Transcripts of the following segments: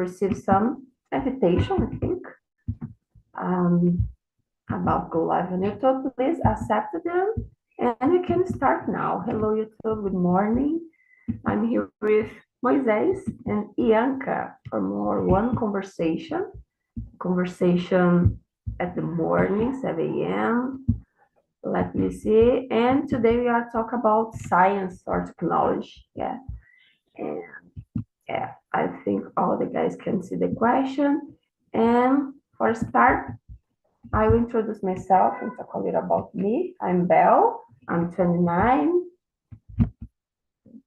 received some invitation, I think, about go live on YouTube. Please accept them, and we can start now. Hello, YouTube. Good morning. I'm here with Moisés and Ianca for more one conversation at the morning, 7 a.m. Let me see. And today we are talking about science or technology. Yeah. And yeah, I think all the guys can see the question. And for start, I will introduce myself and talk a little about me. I'm Belle. I'm 29.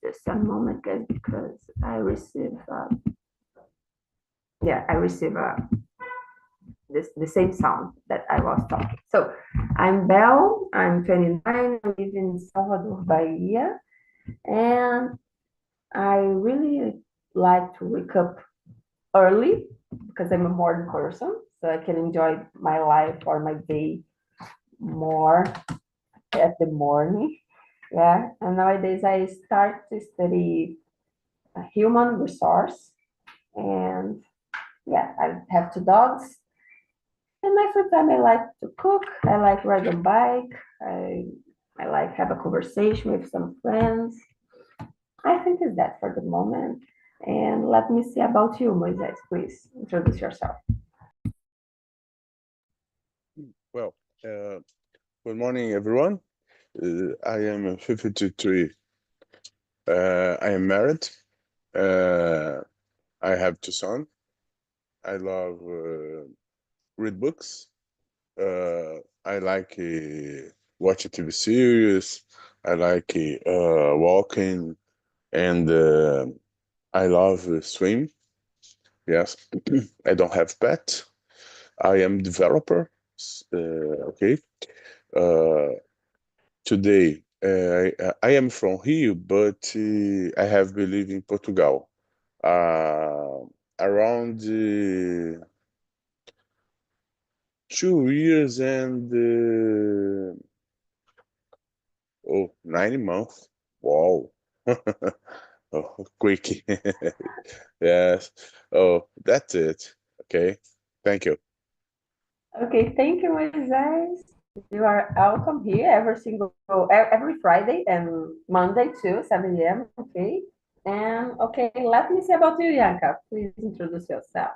Just a moment, guys, because I receive the same sound that I was talking. So I'm Belle. I'm 29. I live in Salvador, Bahia, and I really like to wake up early because I'm a morning person, so I can enjoy my life or my day more at the morning. Yeah, and nowadays I start to study human resource, and yeah, I have 2 dogs. In my free time, I like to cook. I like ride a bike. I like have a conversation with some friends. I think it's that for the moment. And let me see about you, Moisés. Please introduce yourself. Well, good morning, everyone. I am 53. I am married. I have 2 sons. I love read books. I like watch a TV series. I like walking, and I love swim. Yes, I don't have pet. I am developer. Okay. Uh, Today, I am from Rio, but I have been living in Portugal around 2 years and 9 months. Wow. Oh, quick. Yes. Oh, that's it. Okay. Thank you. Okay, thank you, Moisés. You are welcome here every Friday and Monday too, 7 a.m. Okay. And okay, let me see about you, Yanka. Please introduce yourself.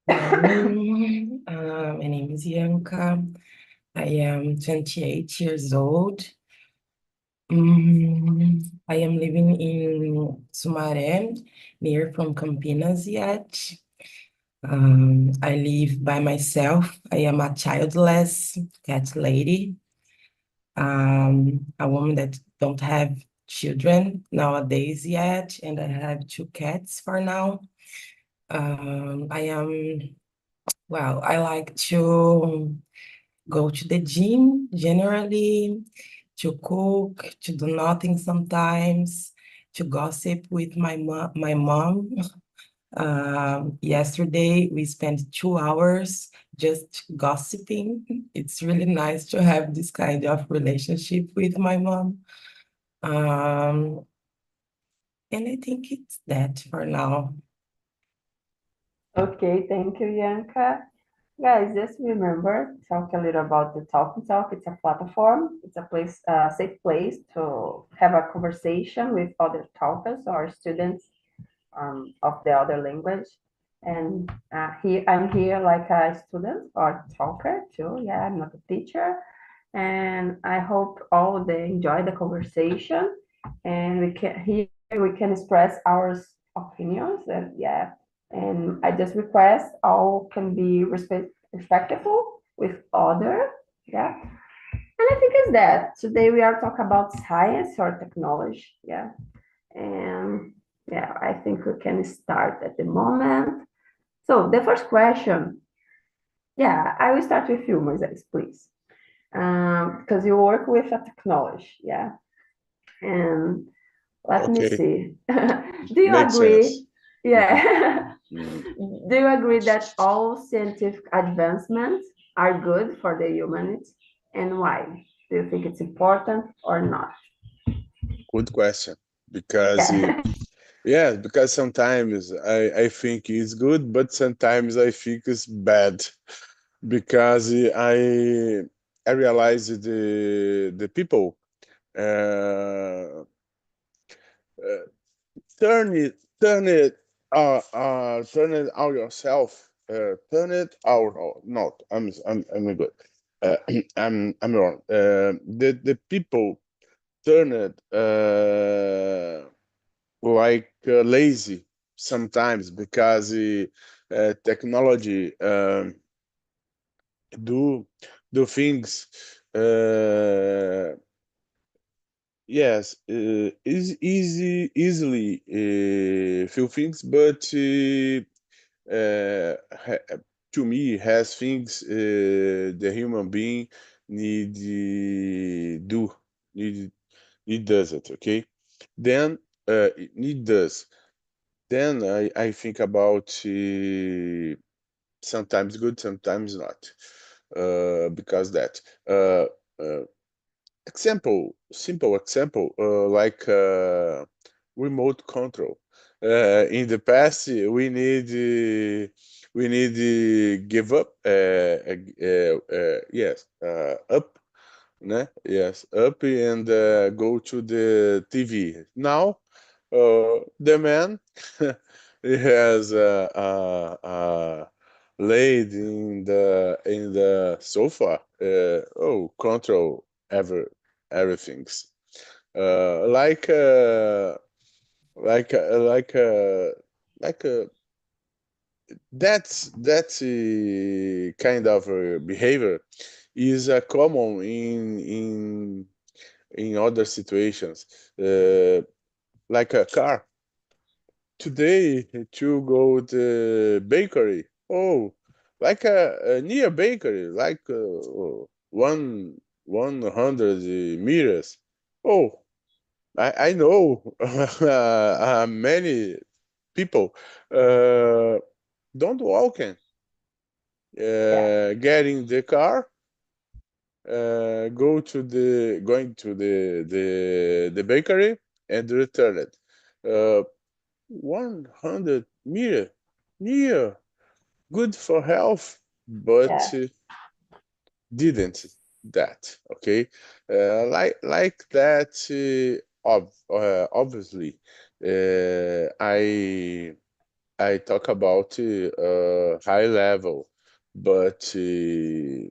My name is Ianca. I am 28 years old. I am living in Sumaré, near from Campinas yet. I live by myself. I am a childless cat lady. A woman that don't have children nowadays yet, and I have 2 cats for now. I like to go to the gym generally, to cook, to do nothing sometimes, to gossip with my mom. Yesterday we spent 2 hours just gossiping. It's really nice to have this kind of relationship with my mom. And I think it's that for now. Okay, thank you, Yanka. Guys, just remember, talk a little about the Talk and Talk. It's a platform. It's a place, safe place to have a conversation with other talkers or students of the other language. And I'm here like a student or talker too. Yeah, I'm not a teacher. And I hope all they enjoy the conversation, and we can express our opinions. And yeah, and I just request all can be respectful with other. Yeah, and I think it's that today we are talking about science or technology. Yeah, and yeah, I think we can start at the moment. So the first question, yeah, I will start with you, Moisés, please, because you work with a technology, yeah. And let me Okay. see. Do you Makes agree? sense. Yeah. Mhm. Do you agree that all scientific advancements are good for the humanity, and why? Do you think it's important or not? Good question. Because Yeah. Yeah, because sometimes I think it's good, but sometimes I think it's bad because I realize the people uh, uh, turn it out yourself. Turn it out. Oh, not. I'm good. Uh, I'm wrong. The people turn it like lazy sometimes because technology do do things yes is easily feel things but to me has things the human being need do need need does it, okay, then need does then I think about sometimes good, sometimes not. Because that uh, uh, simple example, like remote control. In the past, we need give up. Yes, up, né? Yes, up and go to the TV. Now, the man he has laid in the sofa. Control everything's like like uh, like uh, like that's kind of behavior is common in other situations, like a car today to go to bakery. Oh, like a near bakery, like 100 meters. Oh, I know many people don't walk in, Yeah, get in the car, going to the bakery and return it. 100 meter near, good for health, but yeah, didn't that, okay, like that, obviously, I talk about high level, but in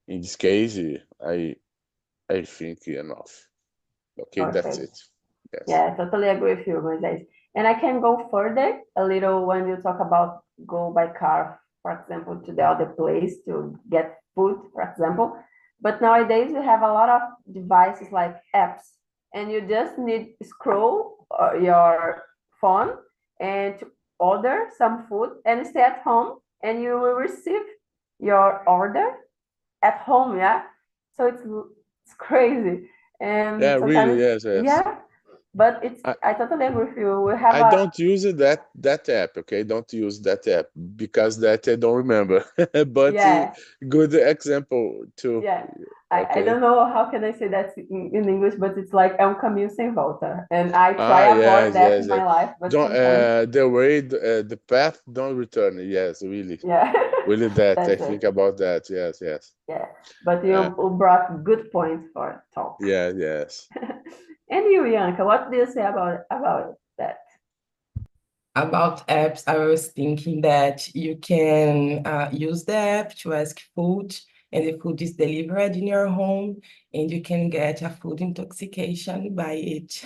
this case, I think enough. Okay, that's okay. it. Yes. Yeah, I totally agree with you, Moisés. And I can go further a little when you talk about go by car, for example, to the other place to get food, for example. But nowadays we have a lot of devices like apps, and you just need scroll your phone and to order some food and stay at home, and you will receive your order at home. Yeah, so it's crazy, Yeah, and really, sometimes yes, yes. yeah, but it's I, I totally agree with you. We have I a don't use that app, okay? Don't use that app because that I don't remember. But yeah, good example too. yeah. I Okay. don't know how can I say that in English, but it's like é um caminho sem volta. And I Ah, try avoid yes, that yes, in yes. my life, but Don't sometimes the way the path don't return. Yes, really, yeah, really that. I that's think it. about that. Yes, yes. Yeah. But Uh, you brought good points for talk. yeah, yes. And you, Bianca, what do you say about that? About apps, I was thinking that you can use the app to ask food, and the food is delivered in your home, and you can get a food intoxication by it.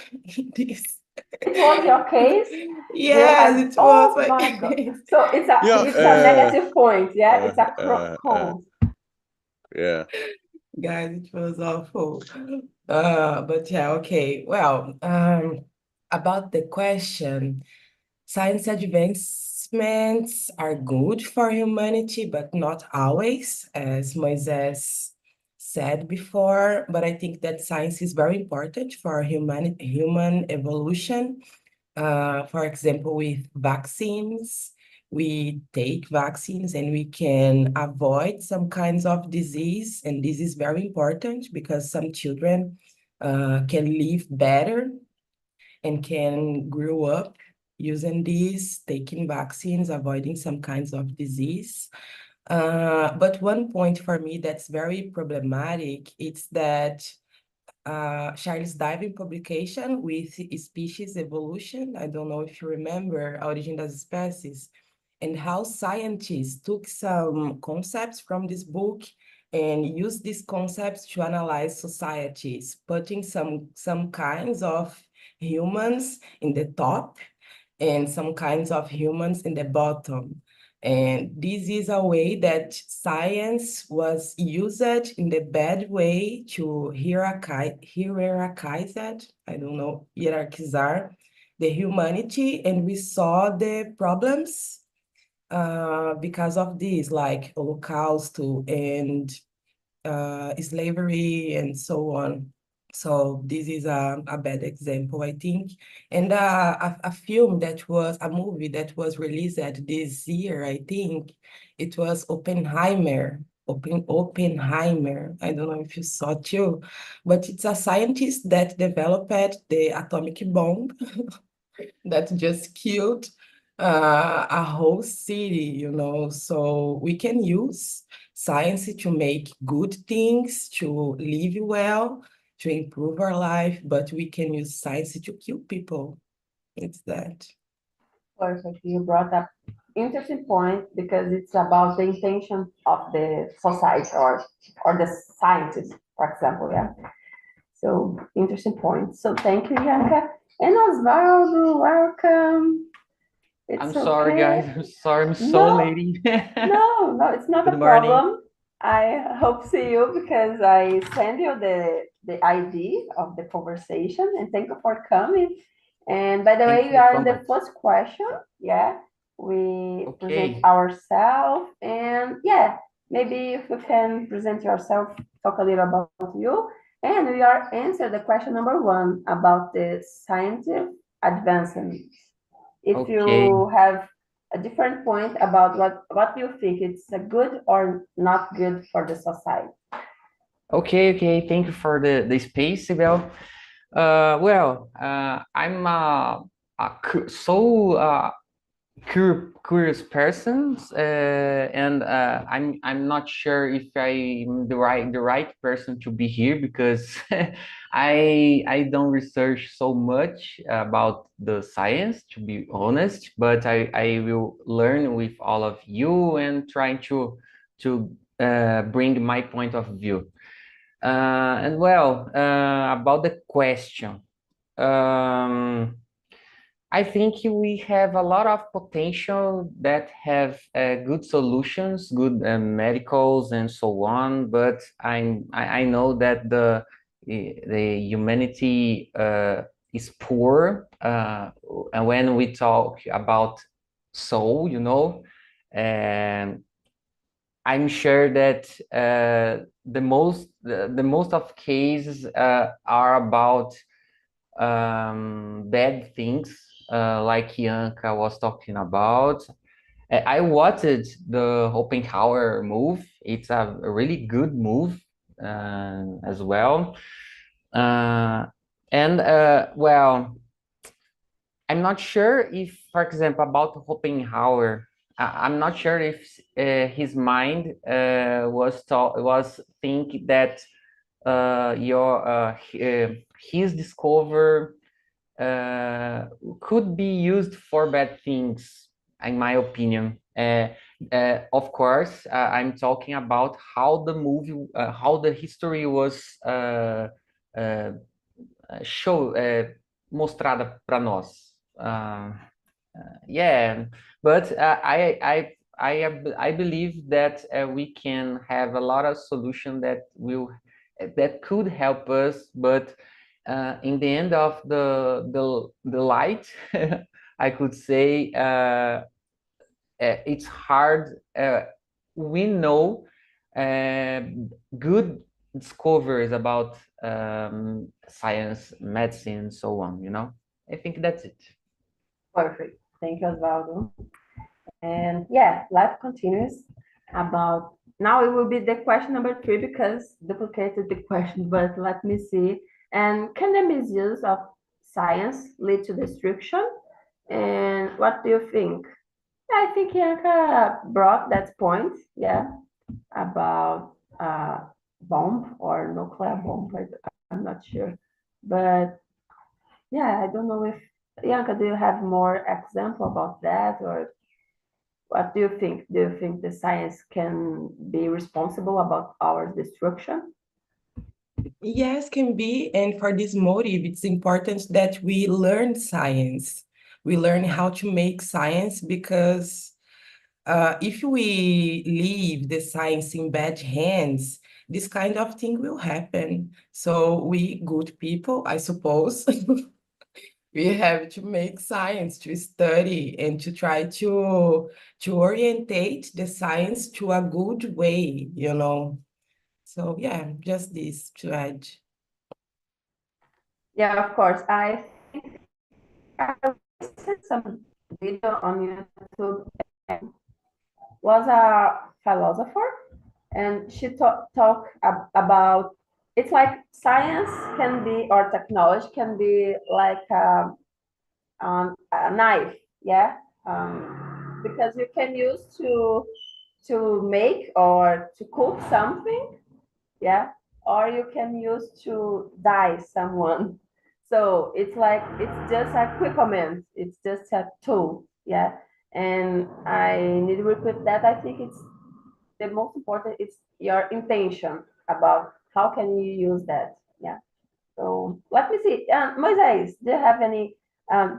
This. It was your case. You Yes, had, it was oh my my God. case. So Yeah. it's a negative point, yeah? Uh, It's a uh, uh, cons. yeah. Guys, it was awful. But yeah, okay. Well, about the question, science advancements are good for humanity, but not always, as Moises said before. But I think that science is very important for human evolution. For example, with vaccines, we take vaccines and we can avoid some kinds of disease. And this is very important because some children can live better and can grow up using this, taking vaccines, avoiding some kinds of disease. But one point for me that's very problematic is that Charles Darwin publication with Species Evolution. I don't know if you remember A Origem das Espécies, and how scientists took some concepts from this book and used these concepts to analyze societies, putting some kinds of humans in the top and some kinds of humans in the bottom. And this is a way that science was used in the bad way to hierarchize it, I don't know, hierarchize the humanity. And we saw the problems because of this, like Holocaust and slavery and so on. So this is a bad example, I think. And a film that was, a movie that was released this year, I think, it was Oppenheimer. Oppenheimer. I don't know if you saw it too, but it's a scientist that developed the atomic bomb that just killed a whole city, you know. So we can use science to make good things, to live well, to improve our life, but we can use science to kill people. It's that. Perfect. You brought up interesting point because it's about the intention of the society or the scientists, for example. Yeah. So interesting point. So thank you, Bianca. And Osvaldo, welcome. It's I'm sorry, guys. okay. I'm sorry. I'm so No, late. no, it's not a Good morning. problem. I hope see you because I send you the ID of the conversation and thank you for coming. And by the way, Thank we you are so in the much. first question. Yeah, we present Okay. ourselves and yeah, maybe if you can present yourself, talk a little about you. And we are answer the question number 1 about the scientific advancements. If Okay. you have a different point about what you think it's a good or not good for the society. Okay. Thank you for the space, Sibel. I'm so curious person, and I'm not sure if I'm the right person to be here because I don't research so much about the science, to be honest, but I will learn with all of you and trying to bring my point of view. About the question. I think we have a lot of potential that have good solutions, good medicals and so on. But I know that the humanity is poor, and when we talk about soul, you know, and I'm sure that the most of cases are about bad things, like Bianca was talking about. I watched the Oppenheimer move. It's a really good move as well. Uh, well, I'm not sure if, for example, about Oppenheimer, I'm not sure if his mind was think that his discover could be used for bad things, in my opinion. Of course, I'm talking about how the movie, how the history was mostrada para nós. Yeah, but I believe that we can have a lot of solution that could help us, but in the end of the light, I could say it's hard. We know good discoveries about science, medicine, so on. You know, I think that's it. Perfect. Thank you, Osvaldo. And yeah, life continues about now it will be the question number 3 because duplicated the question, but let me see. And can the misuse of science lead to destruction? And what do you think? I think Bianca brought that point, yeah, about bomb or nuclear bomb. I'm not sure, but yeah, I don't know if Bianca, do you have more example about that, or what do you think? Do you think the science can be responsible about our destruction? Yes, can be. And for this motive, it's important that we learn science. We learn how to make science because if we leave the science in bad hands, this kind of thing will happen. So we good people, I suppose, we have to make science, to study and to try to orientate the science to a good way, you know. So yeah, just this to add. Yeah, of course. I think I watched some video on YouTube. Was a philosopher, and she about it's like science can be or technology can be like a knife, yeah, because you can use to make or to cook something, yeah, or you can use to die someone. So it's like it's just a equipment, it's just a tool, yeah. And I need to repeat that. I think it's the most important is your intention about how can you use that, yeah. So let me see, Moises, do you have any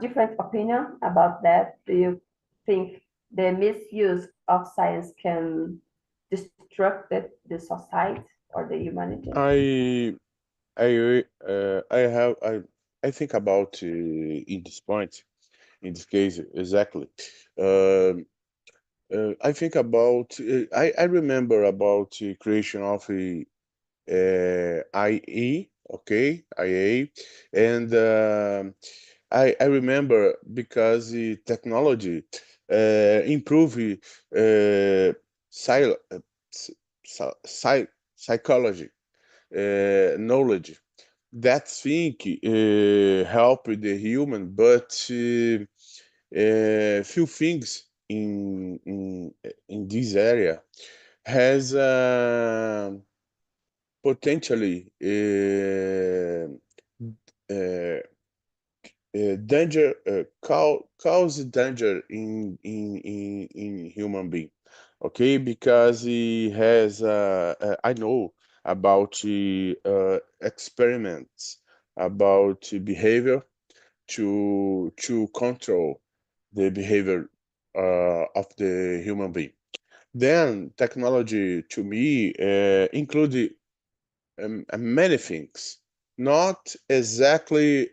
different opinion about that? Do you think the misuse of science can destruct the society or the humanity? I think about in this point, in this case exactly. Um I think about I remember about creation of a IE, okay, IA, and I remember because the technology improve psy, psychology knowledge. That thing help the human, but few things in this area has potentially uh, danger cause danger in human being, okay, because he has I know about experiments about behavior to control the behavior of the human being. Then technology to me include many things, not exactly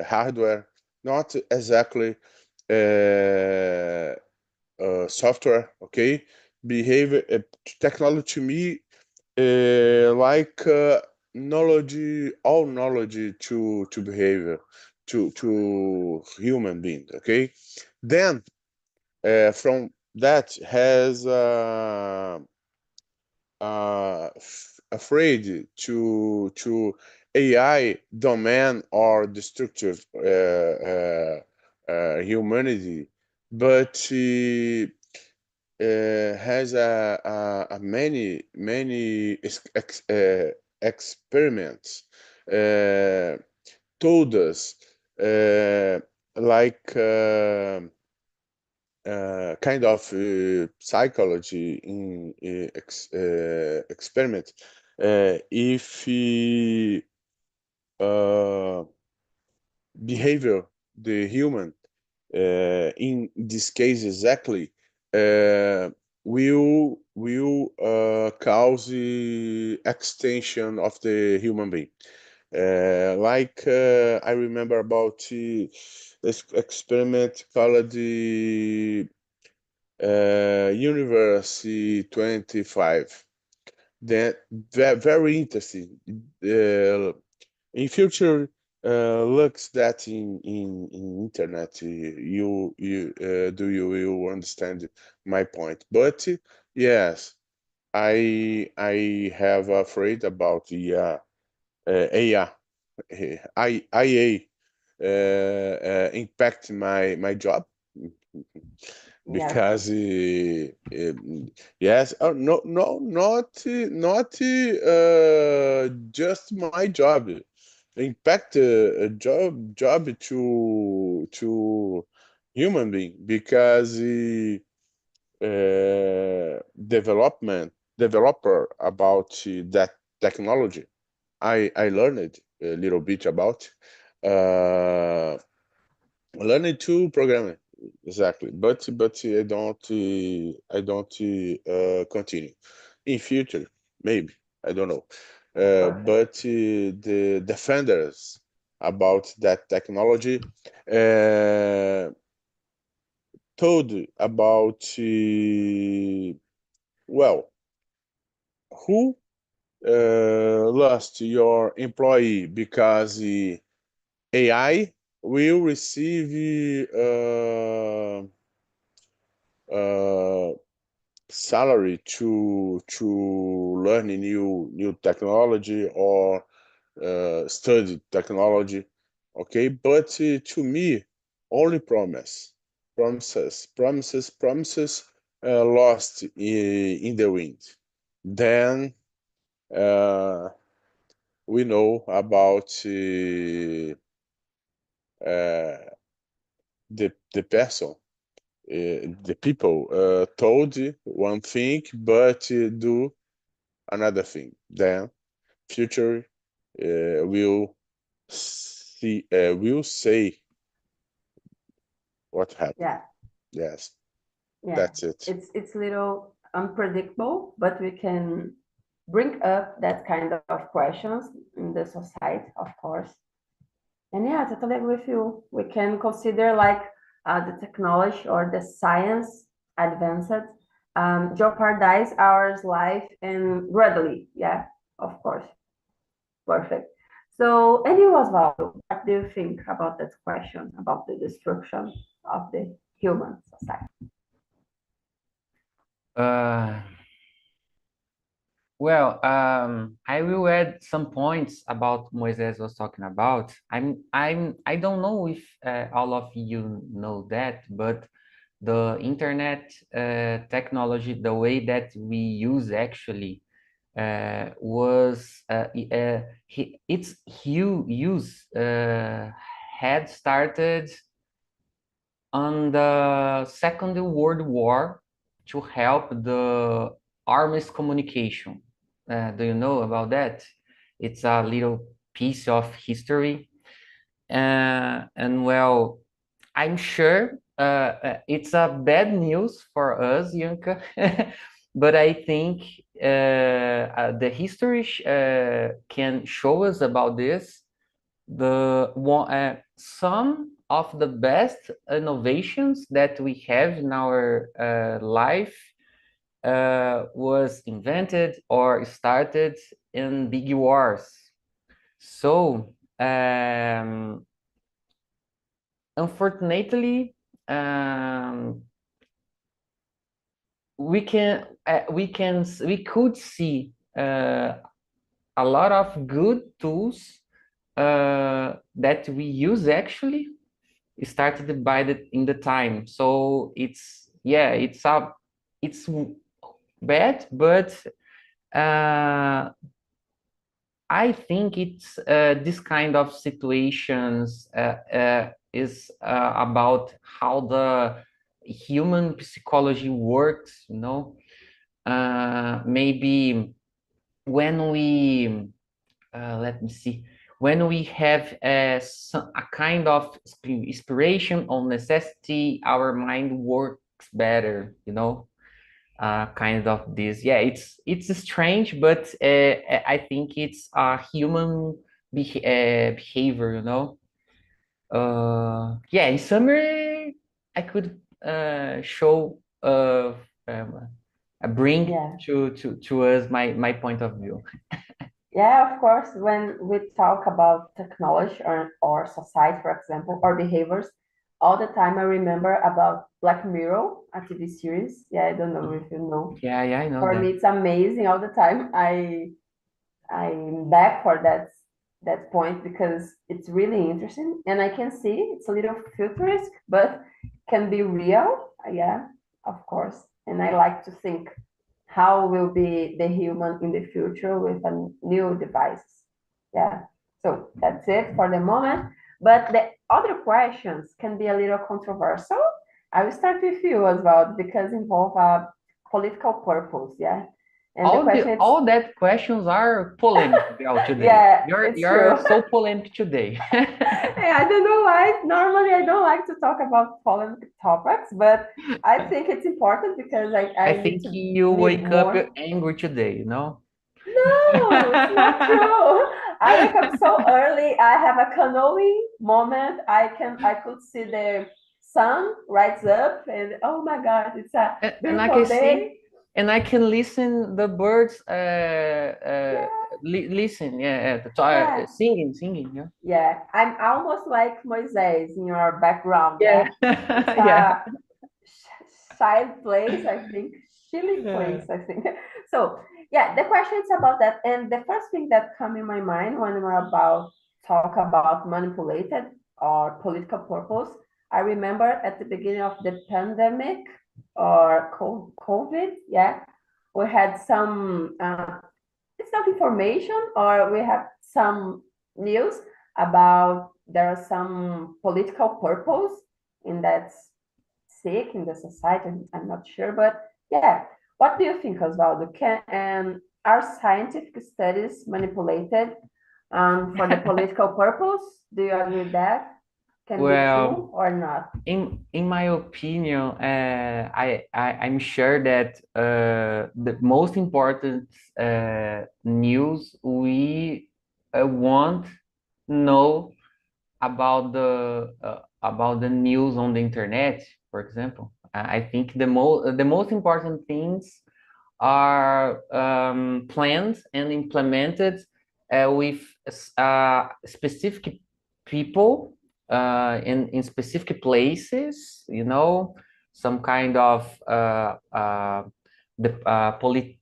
hardware, not exactly uh, software. Okay, behavior technology to me like knowledge, all knowledge to behavior to human being. Okay, then from that has afraid to AI domain or destructive humanity, but has a many experiments told us like kind of psychology in experiment. If uh, behavior the human in this case exactly uh, will cause the extinction of the human being. Like I remember about this experiment called the Universe 25. That very interesting. In future, looks that in internet, you will understand my point. But yes, I have afraid about the AI, IA impact my job. Because yes, oh, not just my job. Impact a job to human being, because developer about that technology. I learned a little bit about learning to programming, exactly, but I don't continue in future, maybe, I don't know. But the defenders about that technology told about well, who lost your employee because AI will receive salary to learn a new technology or study technology, okay? But to me, only promises lost in the wind. Then we know about the person. The people told one thing, but do another thing. Then future will say what happened. Yeah. Yes, Yeah. that's it. It's little unpredictable, but we can bring up that kind of questions in the society, of course. And yeah, I totally agree with you. We can consider like the technology or the science advanced jeopardize our life and gradually. Yeah, of course. Perfect. So, and you, Osvaldo, what do you think about that question about the destruction of the human society? Well, I will add some points about Moises was talking about. I don't know if all of you know that, but the internet technology, the way that we use actually its use had started on the Second World War to help the armies communication. Do you know about that? It's a little piece of history. And well, I'm sure it's a bad news for us, Yunka, but I think the history can show us about this. Some of the best innovations that we have in our life was invented or started in big wars. So unfortunately, we could see a lot of good tools that we use actually started in the time. So it's bad, but I think it's this kind of situations is about how the human psychology works, you know. Maybe when we let me see, when we have a kind of inspiration or necessity, our mind works better, you know. Kind of this, yeah, it's strange, but I think it's a human behavior, you know. Yeah, in summary, I could show bring Yeah. to us my point of view. Yeah, of course, when we talk about technology or society, for example, or behaviors, all the time I remember about Black Mirror, a TV series. Yeah, I don't know if you know. Yeah, I know For that. me, it's amazing all the time. I'm back for that point because it's really interesting, and I can see it's a little futuristic, but can be real. Yeah, of course. And I like to think how will be the human in the future with a new devices. Yeah. So that's it for the moment. But the other questions can be a little controversial. I will start with you as well because involve a political purpose. Yeah. And the question is, All that questions are polemic today. yeah, it's You're true. so polemic today. Hey, I don't know why. Normally, I don't like to talk about polemic topics, but I think it's important because I I need think to you live wake up more. angry today, no? No, it's not true. I wake up so early. I have a canoeing moment. I could see the sun rise up, and oh my God, it's a And I can beautiful see, day. and I can listen the birds Yeah, listen, yeah, singing, yeah. yeah. I'm almost like Moises in your background. Yeah. Yeah, it's Yeah. a child place, I think, chilly Yeah. place, I think. So yeah, the question is about that. And the first thing that come in my mind when we're about talk about manipulated or political purpose, I remember at the beginning of the pandemic or COVID, yeah, we had some it's not information or we have some news about there are some political purpose in that sick in the society. I'm not sure, but yeah. What do you think, Osvaldo? Can and are scientific studies manipulated for the political purpose? Do you agree with that? Can be true Well, or not? in my opinion, I'm sure that the most important news we want know about the news on the internet, for example. I think the most important things are planned and implemented with specific people in specific places, you know, some kind of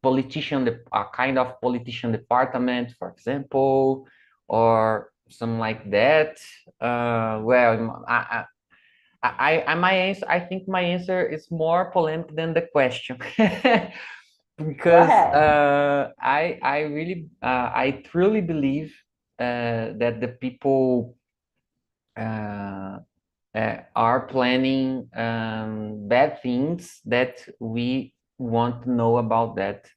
politician, kind of politician department, for example, or something like that. Well, my answer, I think my answer is more polemic than the question. Go Because ahead. I really I truly believe that the people are planning bad things that we want to know about that.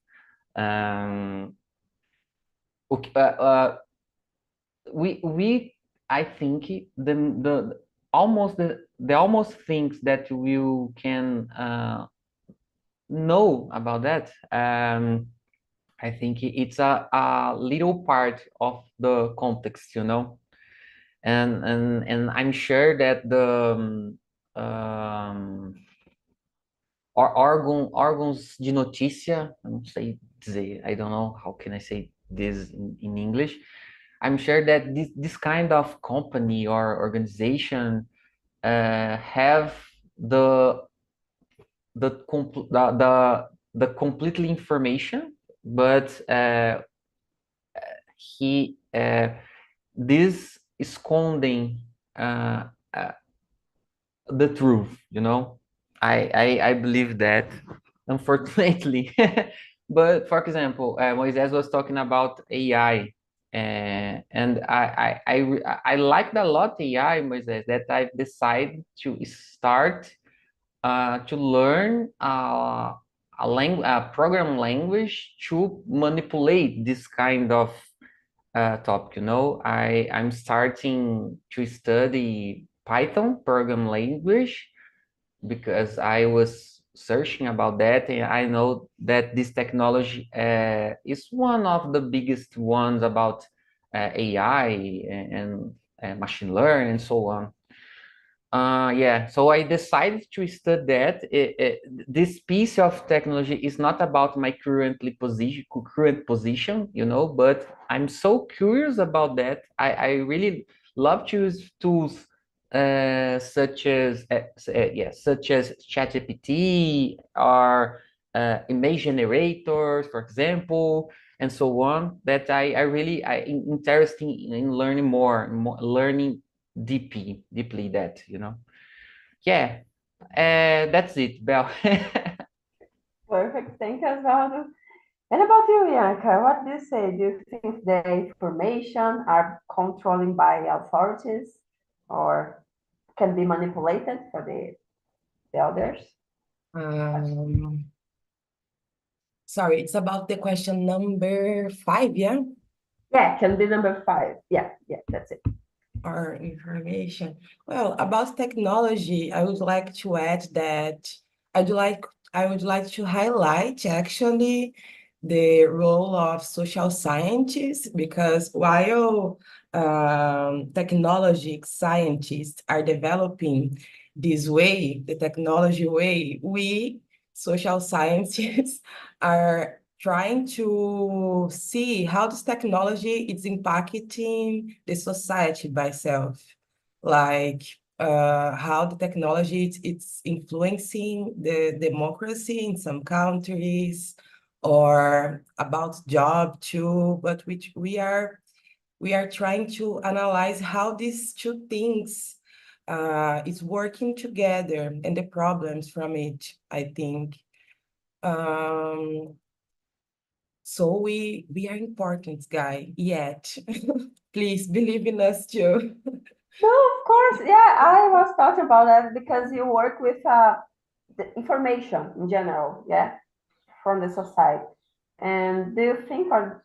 Okay, we I think the almost things that you can know about that. I think it's a little part of the context, you know, and I'm sure that the órgãos de notícia, eu não sei dizer, I don't know how can I say this in English. I'm sure that this kind of company or organization have the completely information, but this escondem the truth, you know. I believe that, unfortunately. But for example, Moises was talking about AI, and I liked a lot AI, Moises, that I've decided to start to learn a program language to manipulate this kind of topic. You know, I'm starting to study Python program language because I was searching about that, and I know that this technology is one of the biggest ones about AI and machine learning and so on. Yeah, so I decided to study that. This piece of technology is not about my current position, you know, but I'm so curious about that. I really love to use tools such as ChatGPT or image generators, for example. and so on, that I really interested in learning more, learning deeply that, you know. Yeah, that's it, Bel. Perfect. Thank you, Osvaldo. And about you, Bianca, what do you say? Do you think the information are controlling by authorities or can be manipulated for the others? Sorry, it's about the question number 5, yeah? Yeah, can be number 5. Yeah, that's it. Our information. Well, about technology, I would like to add that I would like to highlight actually the role of social scientists, because while technology scientists are developing this way, the technology way, we social scientists are trying to see how this technology is impacting the society by itself, like how the technology it's influencing the democracy in some countries, or about job too. But which we are trying to analyze how these two things is working together and the problems from it, I think. So we are important, guy, yet. Please believe in us too. No, of course. Yeah, I was talking about that because you work with the information in general, yeah, from the society. And do you think, or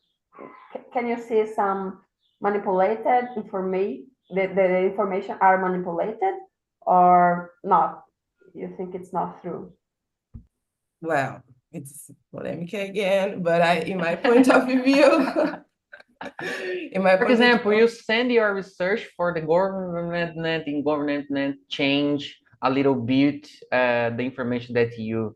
can you see some manipulated information, the information are manipulated or not? You think it's not true? Well, it's polemic again, but in my point of view, For example, you send your research for the government, and government change a little bit the information that you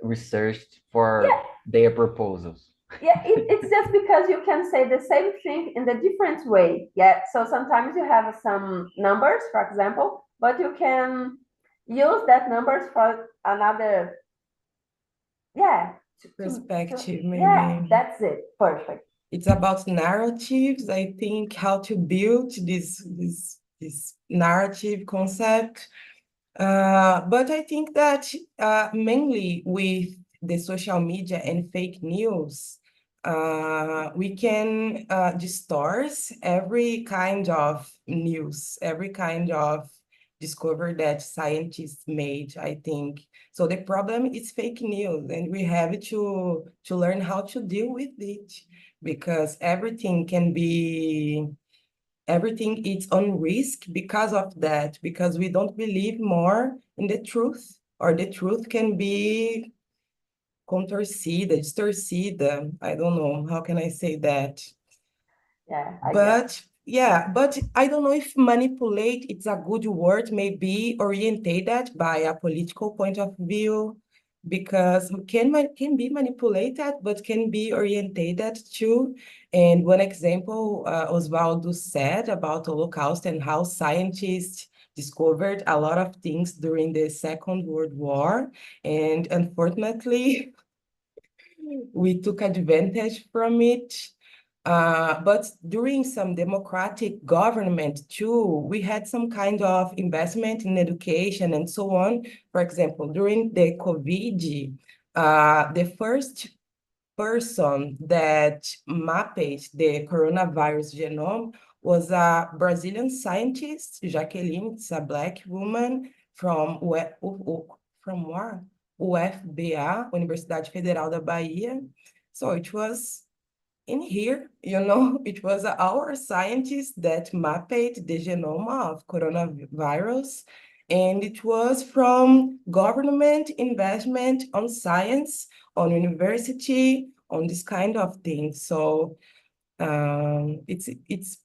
researched for their proposals. Yeah, it's just because you can say the same thing in a different way. Yeah, so sometimes you have some numbers, for example, but you can use that numbers for another, perspective, maybe. Yeah, that's it. Perfect. It's about narratives, I think, how to build this narrative concept. But I think that mainly with the social media and fake news, we can distort every kind of news, every kind of discovery that scientists made, I think. So the problem is fake news, and we have to learn how to deal with it, because everything is on risk because of that, because we don't believe more in the truth, or the truth can be distorted. I don't know, how can I say that? Yeah, But I don't know if manipulate it's a good word, maybe orientated by a political point of view, because can be manipulated, but can be orientated too. And one example, Osvaldo said about the Holocaust and how scientists discovered a lot of things during the Second World War, and unfortunately, we took advantage from it. But during some democratic government too, we had some kind of investment in education and so on. For example, during the COVID, the first person that mapped the coronavirus genome was a Brazilian scientist, Jaqueline. It's a Black woman from where? UFBA, Universidade Federal da Bahia. So it was in here, it was our scientist that mapped the genome of coronavirus, and it was from government investment on science, on university, on this kind of thing. So it's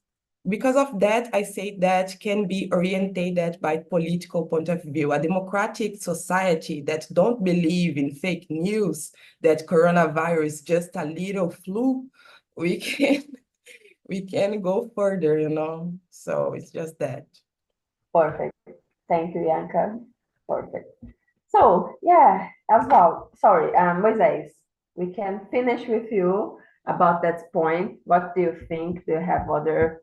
because of that, I say that can be orientated by political point of view. A democratic society that don't believe in fake news, that coronavirus is just a little flu, we can go further, So it's just that. Perfect. Thank you, Bianca. Perfect. So, yeah, as well, sorry, Moisés, we can finish with you about that point. What do you think? Do you have other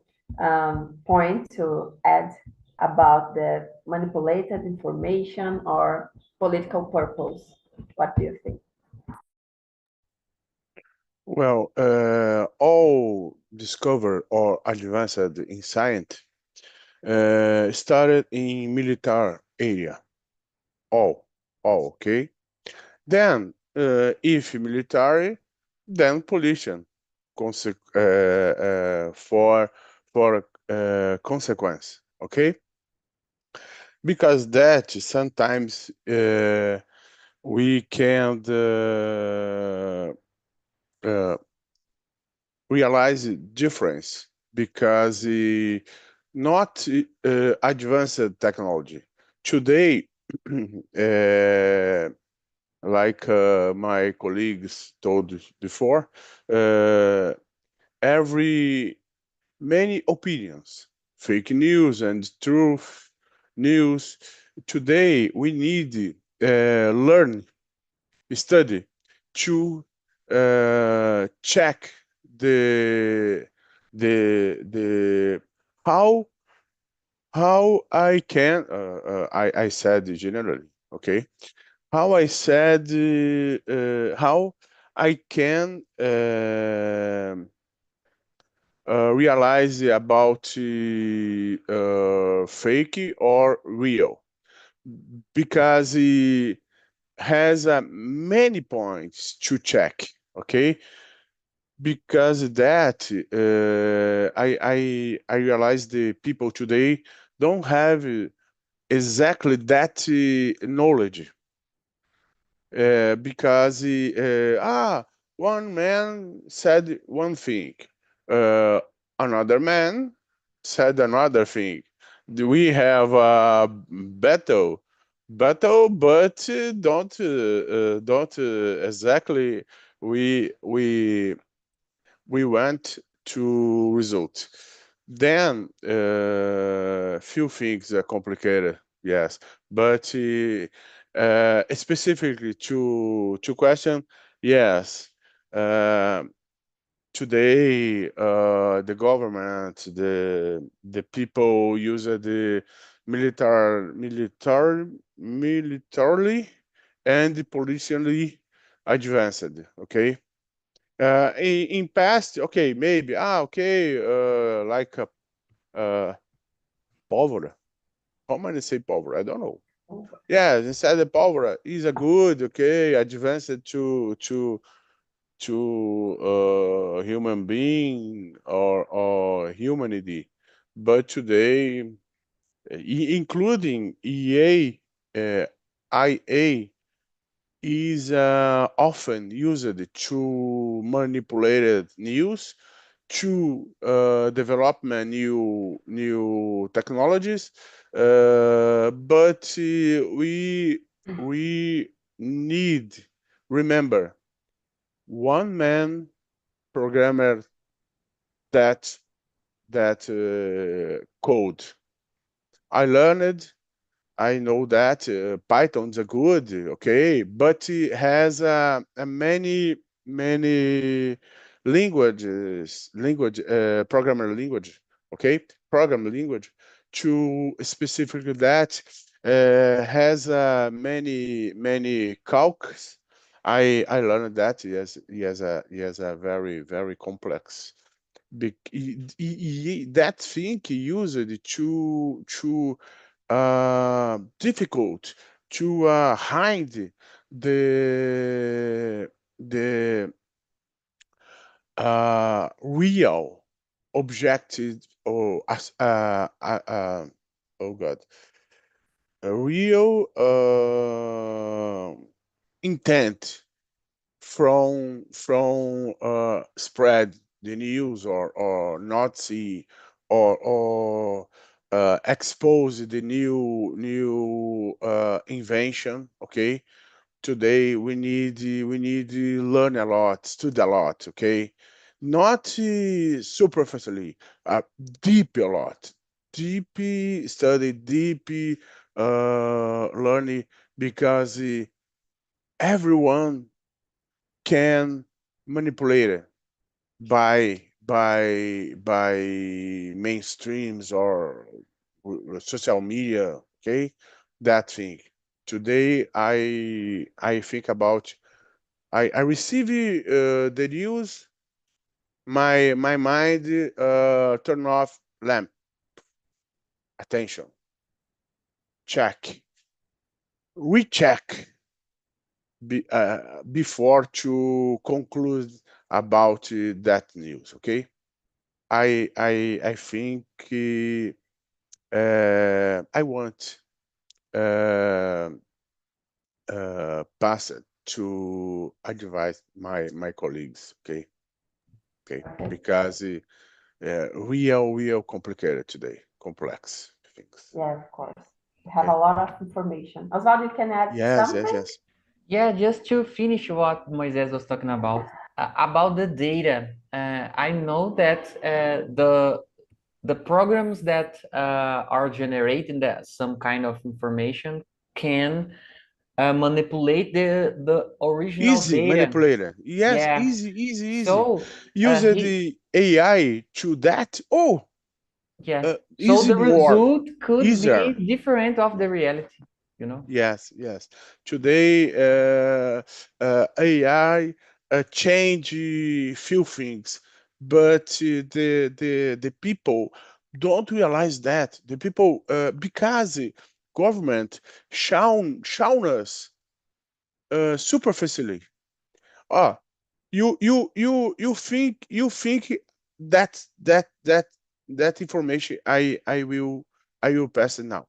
point to add about the manipulated information or political purpose? What do you think? Well, all discovered or advanced in science started in military area. All, okay. Then, if military, then pollution, for consequence, okay? Because that sometimes we can realize the difference because not advanced technology. Today, like my colleagues told before, every many opinions, fake news and truth news. Today, we need learn, study to check the the how I can I said generally, okay, how I said how I can realize about fake or real, because he has many points to check, okay, because that I realize the people today don't have exactly that knowledge, because one man said one thing, uh, another man said another thing. We have a battle, but don't exactly we went to result. Then few things are complicated, yes, but specifically to question, yes. Uh, Today, the government, the people use the militarily and politically advanced. Okay, in past, okay, maybe okay, like pólvora. How many say pólvora? I don't know. Yeah, instead of pólvora is a good, okay, advanced to human being or humanity. But today, including uh, IA, is often used to manipulate news, to development new technologies, but we need remember one man programmer that code. I learned. I know that Python's a good, okay, but it has a many language programmer language, okay, program language to specifically that has many calcs. I learned that he has a very complex that thing used to difficult to hide the real objective or oh god, a real intent from spread the news or not see or expose the new invention. Okay, today we need to learn a lot, study a lot. Okay, not superficially, deep a lot, deep study, deep learning, because everyone can manipulate it by mainstreams or social media. Okay, that thing. Today I think about I receive the news. My mind turn off lamp. Attention. Check. Recheck before to conclude about that news. Okay. I think I want pass it to advise my colleagues. Okay. Okay. Okay. Because real complicated today, complex things. Yeah, of course. We have Okay. a lot of information. Osvaldo, you can add something? Yes. Yeah, just to finish what Moises was talking about the data. I know that the programs that are generating some kind of information can manipulate the original Easy data. manipulator. Yes, Yeah. easy. So Use the AI to that. Oh, yeah. So easy the more, result could be easier. different of the reality, you know? Yes. Today, AI change few things, but the people don't realize that. The people because government shown us superficially. Ah, you think that information I will pass it now.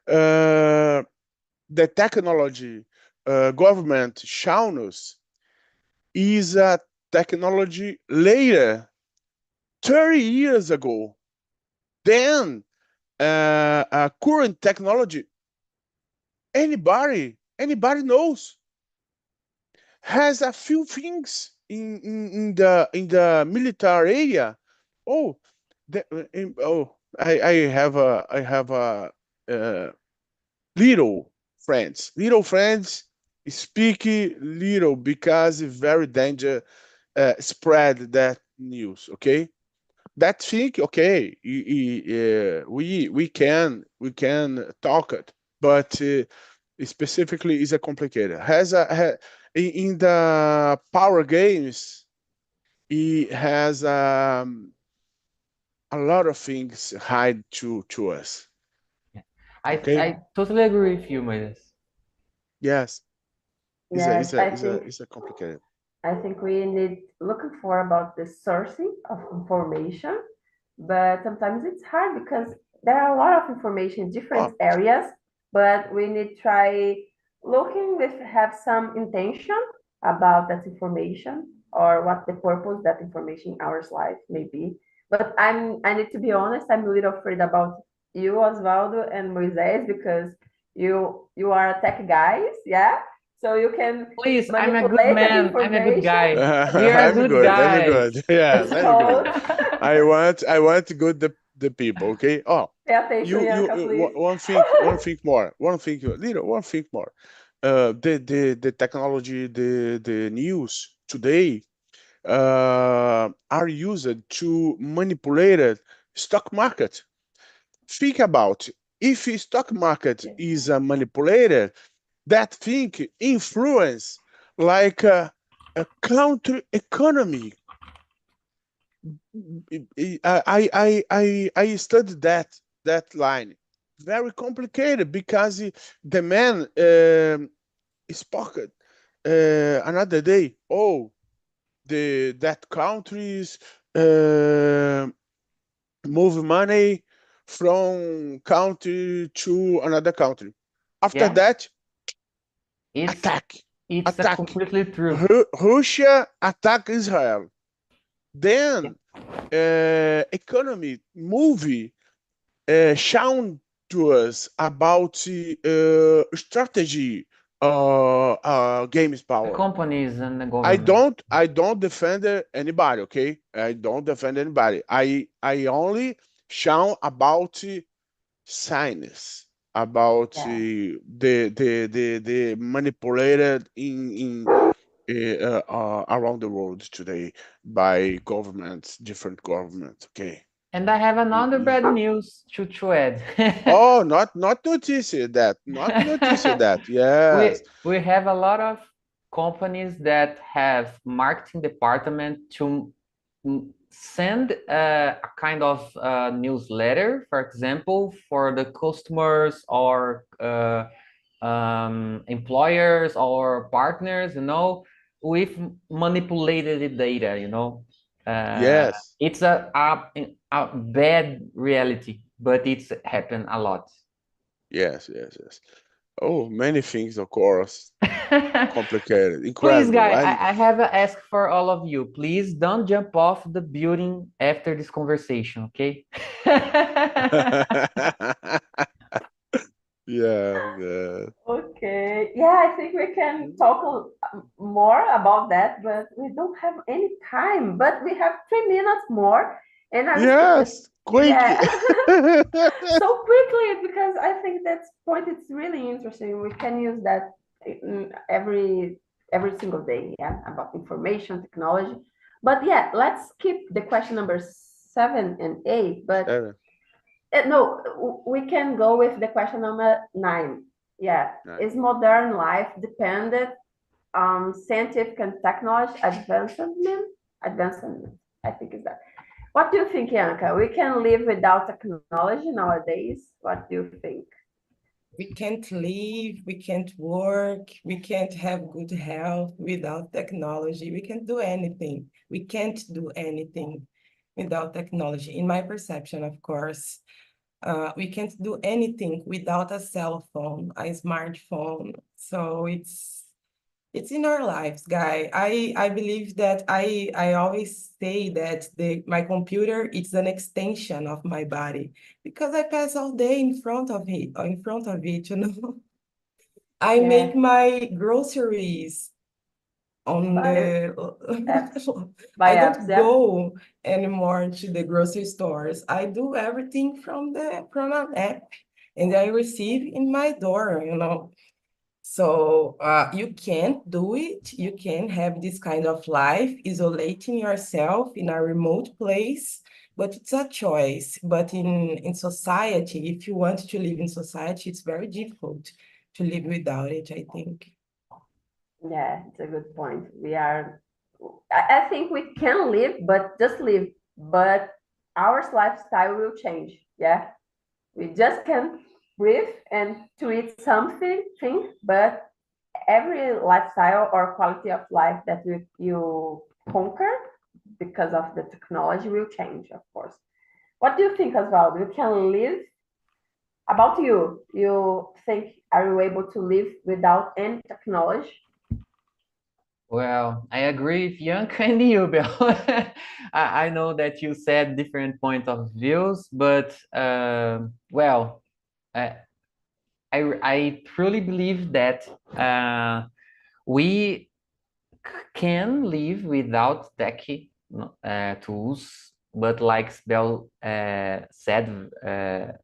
Uh, the technology government shown us is a technology later 30 years ago. Then current technology anybody knows has a few things in the military area. Oh, I have a uh, little friends speak little because it's very danger spread that news. Okay, that thing. Okay, we can talk it, but specifically is a complicated. In the power games, it has a lot of things hide to us. Okay. I totally agree with you, Moises. Yes. It's a Yes, it's a it's a it's a complicated. I think we need looking for about the sourcing of information, but sometimes it's hard because there are a lot of information in different Oh, areas, but we need try looking with have some intention about that information or what the purpose that information in our life may be. But I need to be honest, I'm a little afraid about you, Osvaldo and Moises, because you are tech guys, yeah? So you can Please, I'm a good manipulate that man. I'm a good information. guy. We are I'm good good. I'm guys. good. Yes, I'm good. So I want to good the people. Okay. Oh, pay attention, you Yanka, please. one thing more. The technology, the news today are used to manipulate it stock market. Think about if the stock market is manipulated, that thing influence like a country economy. I studied that line. Very complicated because the man spoke another day. Oh, that countries uh, move money from country to another country. After Yeah, that, it's attack, it's a attack. completely true. Russia attack Israel. Yeah. Then economy movie shown to us about strategy games The power. companies and the I government. don't defend anybody. Okay, I don't defend anybody. I only shown about science, about Yeah. the manipulated around the world today by governments, different governments. Okay. And I have another bad news to add. Oh, not notice that, not notice that. Yes. We have a lot of companies that have marketing department to send a kind of newsletter, for example, for the customers or employers or partners, with manipulated data, Yes. it's a bad reality, but it's happened a lot. Yes. Oh, many things, of course. Complicated, Please, incredible. guy, I have a ask for all of you. Please don't jump off the building after this conversation, okay? Yeah. Okay. Yeah, I think we can talk more about that, but we don't have any time. But we have 3 minutes more, and I'm Yes, quick. yeah. So quickly because I think that point is really interesting. We can use that every single day, yeah, about information technology. But yeah, let's keep the question number 7 and 8. But no, we can go with the question number 9. Yeah, is modern life dependent on scientific and technology advancement? Advancement, I think is that. What do you think, Yanka? We can live without technology nowadays? What do you think? We can't live, we can't work, we can't have good health without technology. We can't do anything. We can't do anything without technology. In my perception, of course, we can't do anything without a cell phone, a smartphone. So it's in our lives, guy. I believe that I always say that my computer is an extension of my body because I pass all day in front of it, I make my groceries on the I don't go anymore to the grocery stores. I do everything from an app and I receive in my door. So you can't do it. You can have this kind of life, isolating yourself in a remote place, but it's a choice. But in society, if you want to live in society, it's very difficult to live without it, I think. Yeah, it's a good point. I think we can live, but just live, but our lifestyle will change. Yeah, we just can breathe and to eat something, but every lifestyle or quality of life that you conquer because of the technology will change, of course. What do you think, Osvaldo? You can live about you think, are you able to live without any technology? Well, I agree with Yanka and you, Bel. I know that you said different point of views, but well, I truly believe that we can live without tech tools, but like Bel said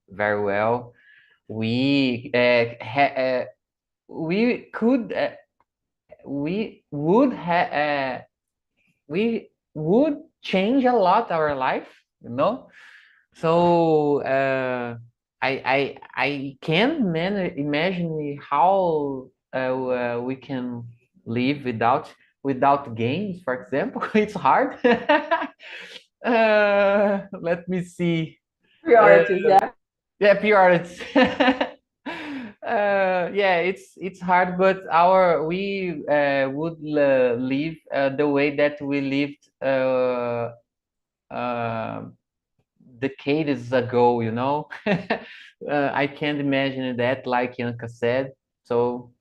very well, we we could we would change a lot our life. So I can't imagine how we can live without games, for example. It's hard. Let me see. Priorities, yeah. Yeah, priorities. Yeah, it's hard, but we would live the way that we lived decades ago. I can't imagine that, like Yanka said. So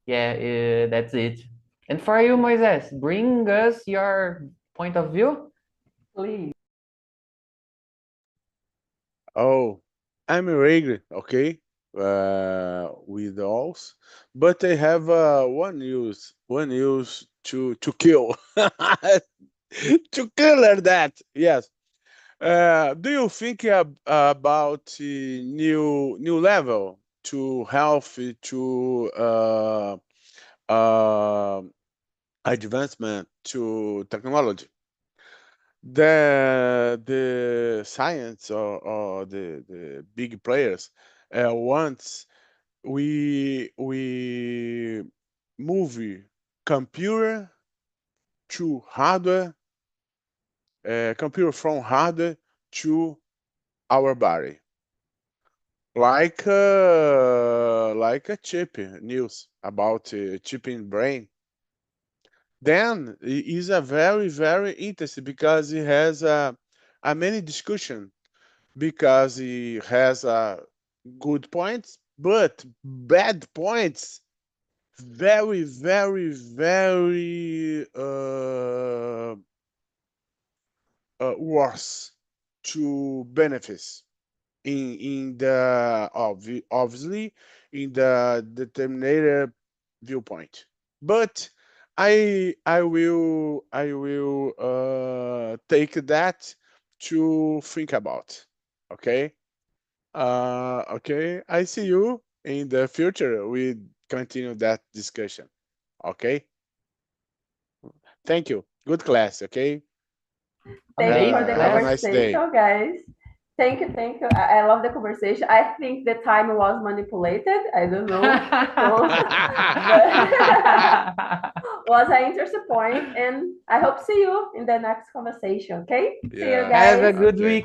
yeah, that's it. And for you, Moises, bring us your point of view. Please. Oh, I'm irregular, okay, with alls, but I have one news to kill, to kill that. Yes. Do you think about new level to health to uh advancement to technology. The science or the big players wants we move computer to hardware, computer from hardware to our body, like a chip news about chip in brain. Then it is a very interesting because it has a many discussion because it has good points but bad points, very worse to benefits in the obviously in the determined viewpoint. But I will take that to think about. Okay. Okay. I see you in the future. We continue that discussion. Okay. Thank you. Good class. Okay. Thank you for the Amazing Have a class. nice day. conversation, guys. Thank you, thank you. I love the conversation. I think the time was manipulated. I don't know. But was an interesting point, and I hope see you in the next conversation. Okay? See you Yeah. guys. Have a good Okay. week.